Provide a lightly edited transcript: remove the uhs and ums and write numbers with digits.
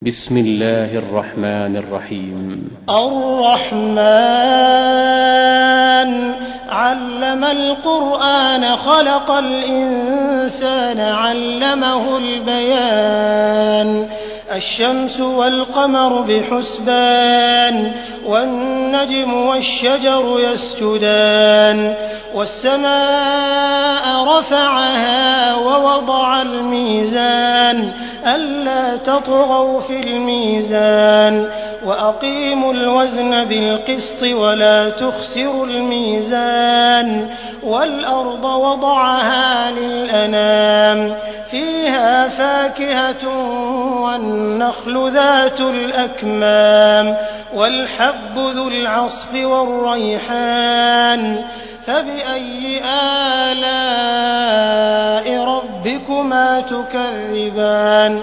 بسم الله الرحمن الرحيم. الرحمن علم القرآن خلق الإنسان علمه البيان الشمس والقمر بحسبان والنجم والشجر يسجدان والسماء رفعها ووضع الميزان ألا تطغوا في الميزان وأقيموا الوزن بالقسط ولا تخسروا الميزان والأرض وضعها للأنام فيها فاكهة والنخل ذات الأكمام والحب ذو العصف والريحان فبأي آلاء ربكما تكذبان